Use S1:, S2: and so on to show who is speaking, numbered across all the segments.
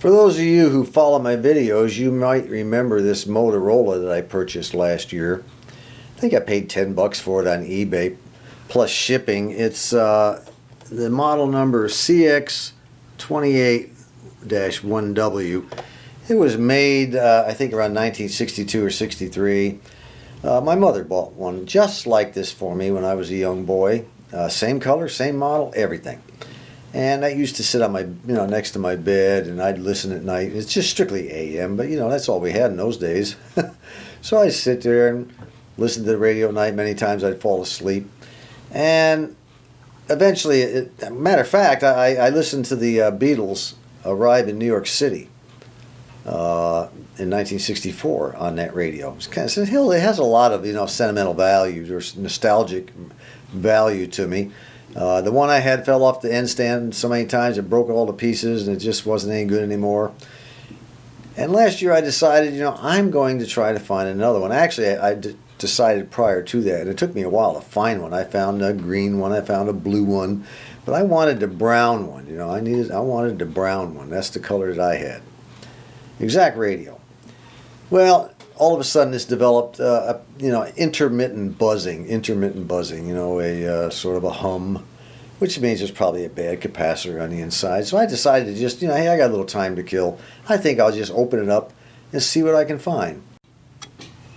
S1: For those of you who follow my videos, you might remember this Motorola that I purchased last year. I think I paid 10 bucks for it on eBay, plus shipping. It's the model number CX28-1W. It was made, I think, around 1962 or 63. My mother bought one just like this for me when I was a young boy. Same color, same model, everything. And I used to sit on my, next to my bed, and I'd listen at night. It's just strictly AM, but that's all we had in those days. So I'd sit there and listen to the radio at night. Many times I'd fall asleep. And eventually, matter of fact, I listened to the Beatles arrive in New York City in 1964 on that radio. It has a lot of sentimental value or nostalgic value to me. The one I had fell off the end stand so many times it broke all to pieces and it just wasn't any good anymore. And last year I decided, I'm going to try to find another one. Actually, I decided prior to that, and it took me a while to find one. I found a green one, I found a blue one, but I wanted the brown one. I wanted the brown one. That's the color that I had. Exact radio. Well, all of a sudden this developed, intermittent buzzing, a sort of a hum, which means there's probably a bad capacitor on the inside. So I decided to just, hey, I got a little time to kill. I think I'll just open it up and see what I can find.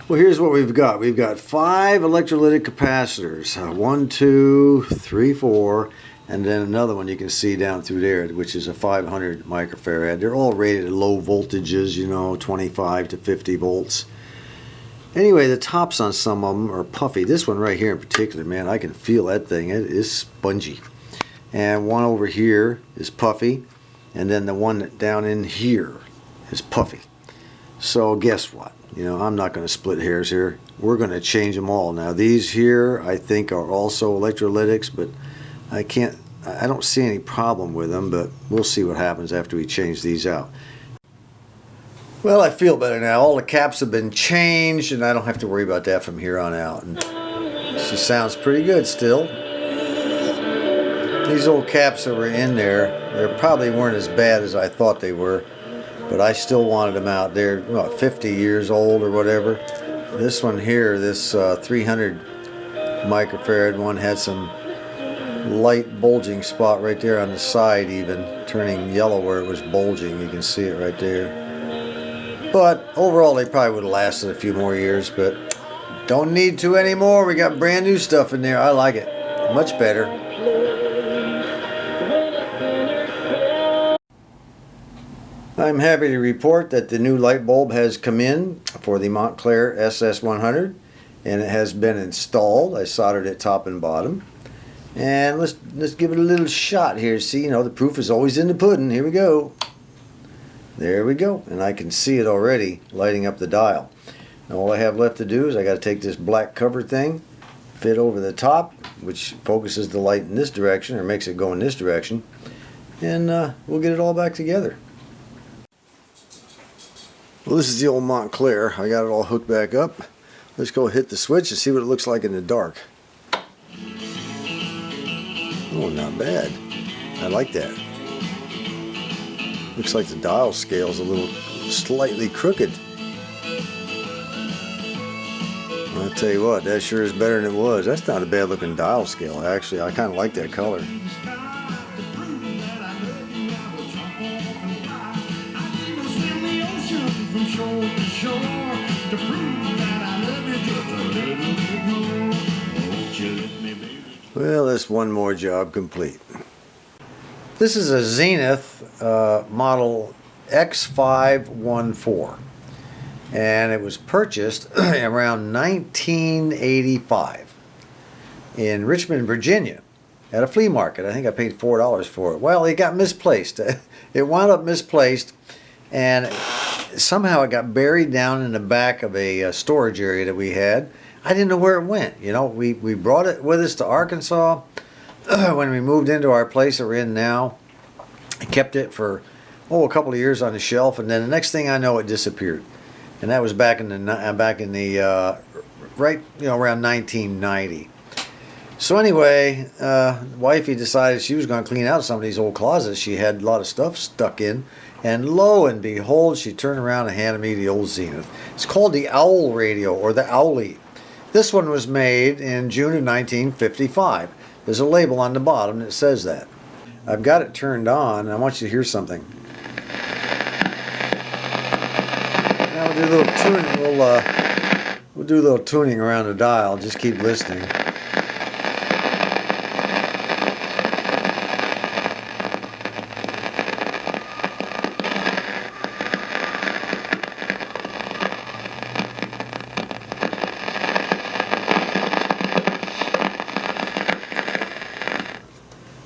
S1: Well, here's what we've got. We've got 5 electrolytic capacitors, 1, 2, 3, 4, and then another one you can see down through there, which is a 500 microfarad. They're all rated at low voltages, 25 to 50 volts. Anyway, the tops on some of them are puffy. This one right here in particular, man, I can feel that thing. It is spongy. And one over here is puffy, and then the one down in here is puffy. So guess what? I'm not going to split hairs here. We're going to change them all. Now these here I think are also electrolytics, but I don't see any problem with them, but we'll see what happens after we change these out. Well, I feel better now. All the caps have been changed, and I don't have to worry about that from here on out. And she sounds pretty good still. These old caps that were in there, they probably weren't as bad as I thought they were, but I still wanted them out. They're 50 years old or whatever. This one here, this 300 microfarad one, had some light bulging spot right there on the side, even turning yellow where it was bulging. You can see it right there. But overall they probably would have lasted a few more years, but don't need to anymore. We got brand new stuff in there. I like it much better. I'm happy to report that the new light bulb has come in for the Montclair SS100, and it has been installed. I soldered it top and bottom. And let's give it a little shot here. See, the proof is always in the pudding. Here we go. There we go. And I can see it already lighting up the dial. Now all I have left to do is I got to take this black cover thing, fit over the top, which focuses the light in this direction or makes it go in this direction, and we'll get it all back together. Well, this is the old Montclair. I got it all hooked back up. Let's go hit the switch and see what it looks like in the dark. Oh, not bad. I like that. Looks like the dial scale's a little slightly crooked. I'll tell you what, that sure is better than it was. That's not a bad looking dial scale, actually. I kind of like that color. Well, that's one more job complete. This is a Zenith model X514, and it was purchased around 1985 in Richmond, Virginia at a flea market. I think I paid $4 for it. Well, it got misplaced. It wound up misplaced, and somehow it got buried down in the back of a storage area that we had. I didn't know where it went. We brought it with us to Arkansas when we moved into our place that we're in now. I kept it for a couple of years on the shelf, and then the next thing I know, it disappeared. And that was back in the around 1990. So anyway, wifey decided she was going to clean out some of these old closets she had a lot of stuff stuck in. And lo and behold, she turned around and handed me the old Zenith. It's called the Owl Radio, or the Owlie. This one was made in June of 1955. There's a label on the bottom that says that. I've got it turned on, and I want you to hear something. Now we'll do a little tuning. We'll do a little tuning around the dial. Just keep listening.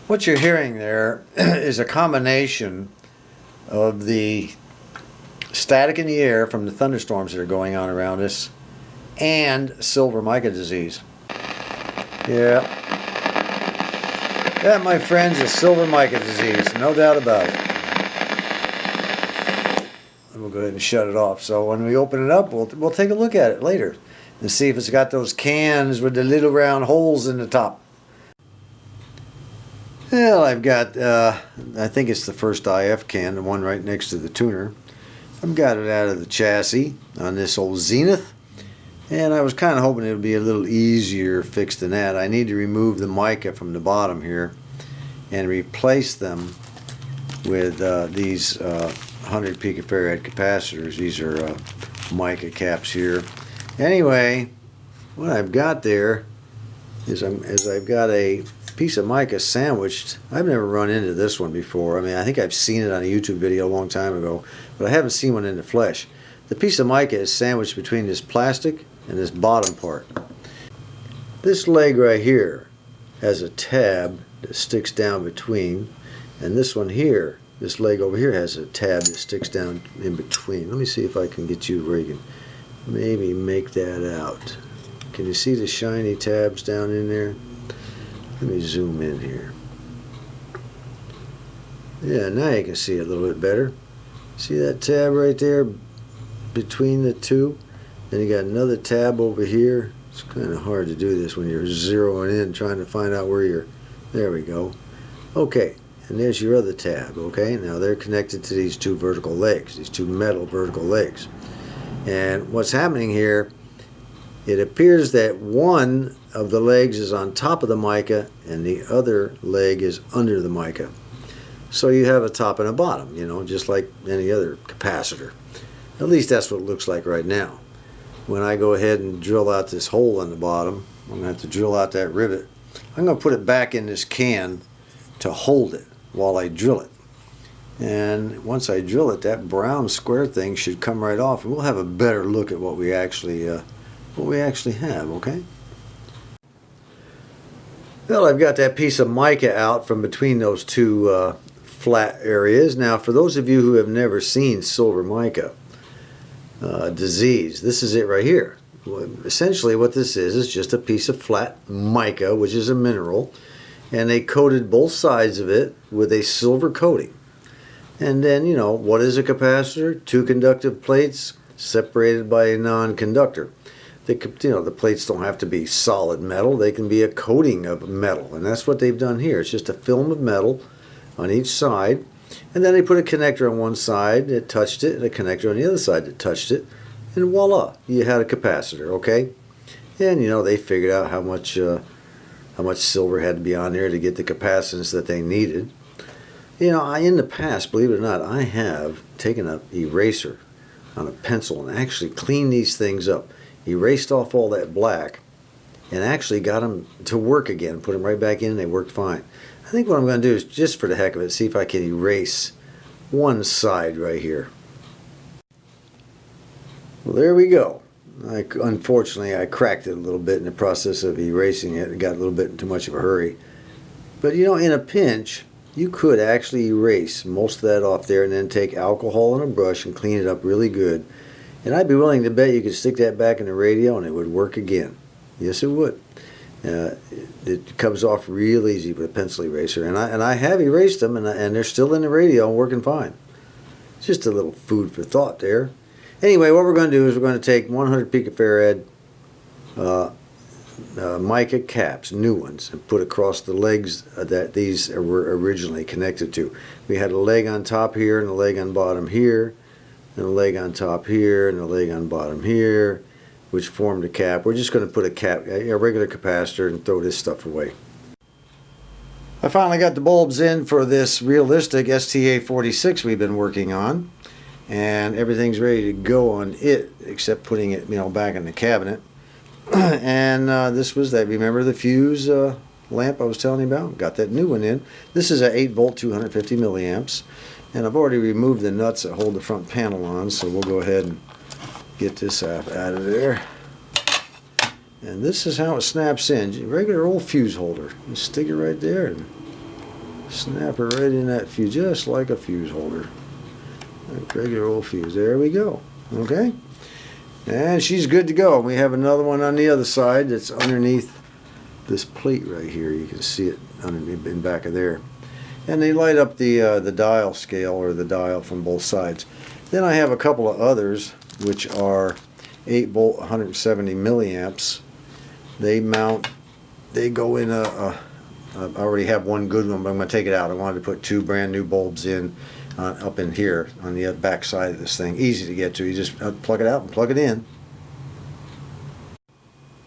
S1: What you're hearing there is a combination of the static in the air from the thunderstorms that are going on around us and silver mica disease. Yeah. That, my friends, is silver mica disease, no doubt about it. And we'll go ahead and shut it off. So when we open it up, we'll take a look at it later and see if it's got those cans with the little round holes in the top. Well, I've got, I think it's the first IF can, the one right next to the tuner. I've got it out of the chassis on this old Zenith. And I was kind of hoping it would be a little easier fix than that. I need to remove the mica from the bottom here and replace them with these 100 picofarad capacitors. These are mica caps here. Anyway, what I've got there is I've got a piece of mica sandwiched. I've never run into this one before. I mean, I think I've seen it on a YouTube video a long time ago, but I haven't seen one in the flesh. The piece of mica is sandwiched between this plastic and this bottom part. This leg right here has a tab that sticks down between, and this one here, this leg over here, has a tab that sticks down in between. Let me see if I can get you where you can maybe make that out. Can you see the shiny tabs down in there? Let me zoom in here. Yeah, now you can see it a little bit better. See that tab right there between the two? Then you got another tab over here. It's kind of hard to do this when you're zeroing in, trying to find out where you're. There we go. Okay, and there's your other tab. Okay, now they're connected to these two vertical legs, these two metal vertical legs. And what's happening here, it appears that one of the legs is on top of the mica and the other leg is under the mica. So you have a top and a bottom, you know, just like any other capacitor. At least that's what it looks like right now. When I go ahead and drill out this hole in the bottom, I'm going to have to drill out that rivet. I'm going to put it back in this can to hold it while I drill it. And once I drill it, that brown square thing should come right off, and we'll have a better look at what we actually have, okay? Well, I've got that piece of mica out from between those two flat areas. Now, for those of you who have never seen silver mica disease, this is it right here. Essentially what this is just a piece of flat mica, which is a mineral, and they coated both sides of it with a silver coating. And then, you know, what is a capacitor? Two conductive plates separated by a non-conductor. The plates don't have to be solid metal. They can be a coating of metal, and that's what they've done here. It's just a film of metal on each side, and then they put a connector on one side that touched it, and a connector on the other side that touched it, and voila, you had a capacitor, okay? And, you know, they figured out how much silver had to be on there to get the capacitance that they needed. You know, in the past, believe it or not, I have taken an eraser on a pencil and actually cleaned these things up. Erased off all that black and actually got them to work again, put them right back in, and they worked fine. I think what I'm going to do is, just for the heck of it, see if I can erase one side right here. Well, there we go. Unfortunately, I cracked it a little bit in the process of erasing it. It got a little bit in too much of a hurry. But, you know, in a pinch, you could actually erase most of that off there and then take alcohol and a brush and clean it up really good. And I'd be willing to bet you could stick that back in the radio and it would work again. Yes, it would. It comes off real easy with a pencil eraser. And I have erased them, and they're still in the radio and working fine. Just a little food for thought there. Anyway, what we're going to do is we're going to take 100 picofarad mica caps, new ones, and put across the legs that these were originally connected to. We had a leg on top here and a leg on bottom here, and a leg on top here and a leg on bottom here, which formed a cap. We're just going to put a regular capacitor, and throw this stuff away. I finally got the bulbs in for this realistic STA46 we've been working on, and everything's ready to go on it except putting it, back in the cabinet. And this was that, remember the fuse lamp I was telling you about? Got that new one in. This is a 8 volt 250 milliamps, and I've already removed the nuts that hold the front panel on, so we'll go ahead and get this out of there. And this is how it snaps in. Regular old fuse holder. Just stick it right there and snap it right in that fuse, just like a fuse holder. Like regular old fuse. There we go. Okay? And she's good to go. We have another one on the other side that's underneath this plate right here. You can see it underneath in back of there. And they light up the dial scale, or the dial, from both sides. Then I have a couple of others which are 8 volt 170 milliamps. They go in I already have one good one, but I'm going to take it out. I wanted to put 2 brand new bulbs in up in here on the back side of this thing. Easy to get to. You just plug it out and plug it in.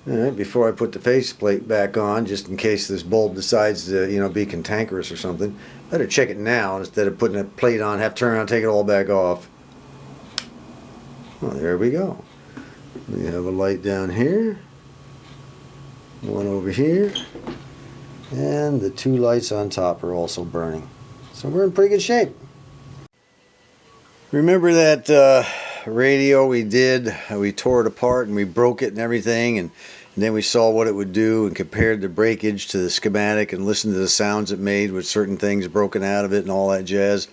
S1: Alright, before I put the faceplate back on, just in case this bulb decides to, be cantankerous or something, better check it now instead of putting a plate on, have to turn around, take it all back off. Well, there we go. We have a light down here, one over here, and the 2 lights on top are also burning. So we're in pretty good shape. Remember that radio we did? We tore it apart and we broke it and everything, and then we saw what it would do and compared the breakage to the schematic and listened to the sounds it made with certain things broken out of it and all that jazz.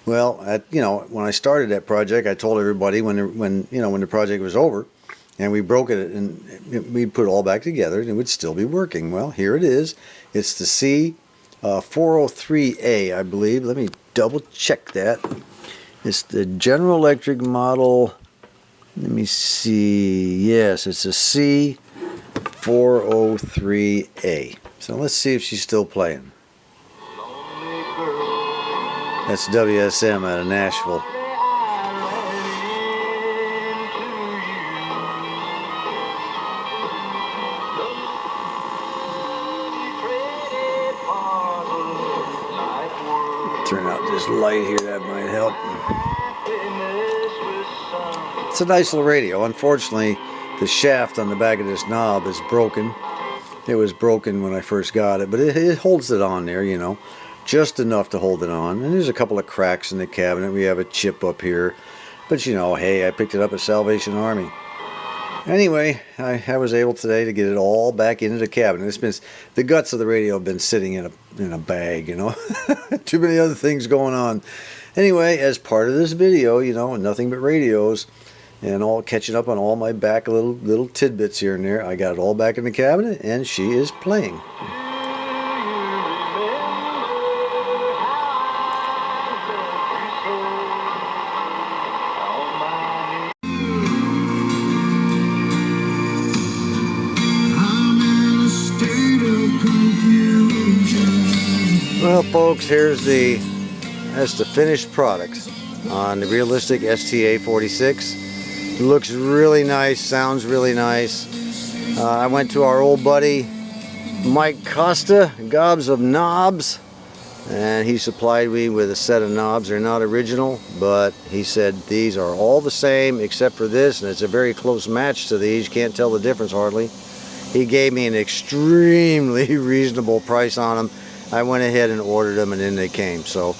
S1: Well, when I started that project, I told everybody when the project was over and we broke it and we'd put it all back together and it would still be working. Well, here it is. It's the C403A, I believe. Let me double check that. It's the General Electric model. Let me see. Yes, it's a C403A. So let's see if she's still playing. That's WSM out of Nashville. Turn out this light here, that might help. It's a nice little radio. Unfortunately, the shaft on the back of this knob is broken. It was broken when I first got it, but it holds it on there, just enough to hold it on. And there's a couple of cracks in the cabinet. We have a chip up here, but hey, I picked it up at Salvation Army. Anyway, I was able today to get it all back into the cabinet. The guts of the radio have been sitting in a bag, Too many other things going on. Anyway, as part of this video, nothing but radios and all catching up on all my back little tidbits here and there. I got it all back in the cabinet, and she is playing. Well, folks, that's the finished product on the realistic STA46. It looks really nice, sounds really nice. I went to our old buddy Mike Costa, Gobs of Knobs, and he supplied me with a set of knobs. They're not original, but he said these are all the same except for this, and it's a very close match to these. You can't tell the difference hardly. He gave me an extremely reasonable price on them. I went ahead and ordered them, and then they came. So,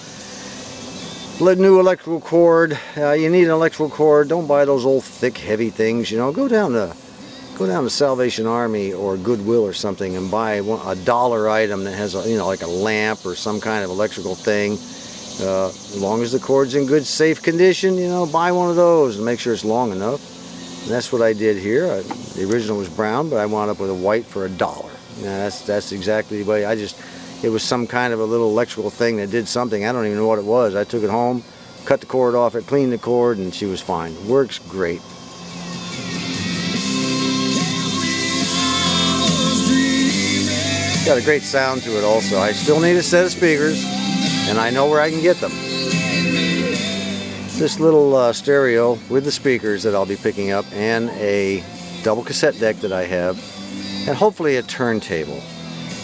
S1: new electrical cord. You need an electrical cord. Don't buy those old thick, heavy things. Go down to Salvation Army or Goodwill or something and buy a $1 item that has like a lamp or some kind of electrical thing. As long as the cord's in good, safe condition, buy one of those and make sure it's long enough. And that's what I did here. The original was brown, but I wound up with a white for $1. That's exactly the way it was some kind of a little electrical thing that did something. I don't even know what it was. I took it home, cut the cord off, it cleaned the cord, and she was fine. Works great. Got a great sound to it also. I still need a set of speakers, and I know where I can get them. This little stereo with the speakers that I'll be picking up, and a double cassette deck that I have, and hopefully a turntable,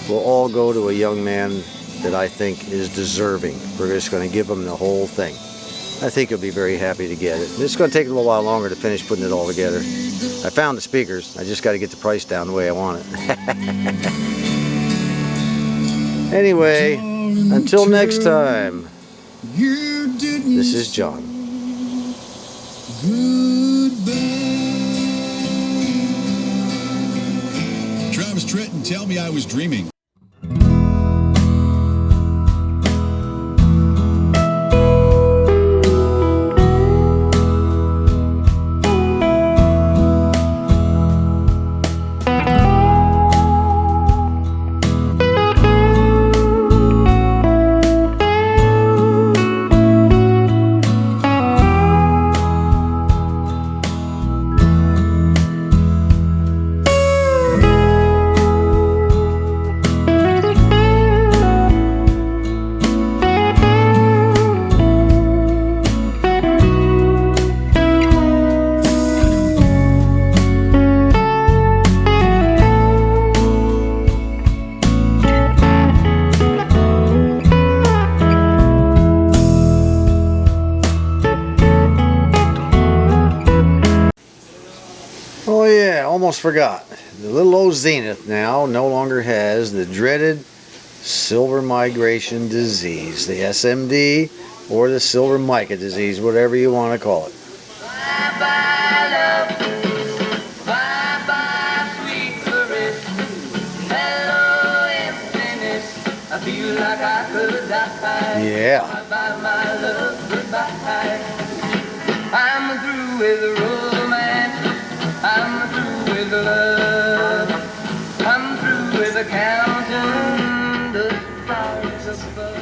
S1: will all go to a young man that I think is deserving. We're just going to give him the whole thing. I think he'll be very happy to get it. It's going to take a little while longer to finish putting it all together. I found the speakers. I just got to get the price down the way I want it. Anyway, until next time, this is John.
S2: Travis Tritton, tell me I was dreaming.
S1: Oh yeah, almost forgot. The little old Zenith now no longer has the dreaded silver migration disease, the SMD, or the silver mica disease, whatever you want to call it.
S3: Bye bye love, bye bye sweet caress, hello emptiness, I feel like I could die.
S1: Yeah.
S3: Bye bye my love, goodbye. I'm through with romance, I'm through with love, I'm through with counting the stars above.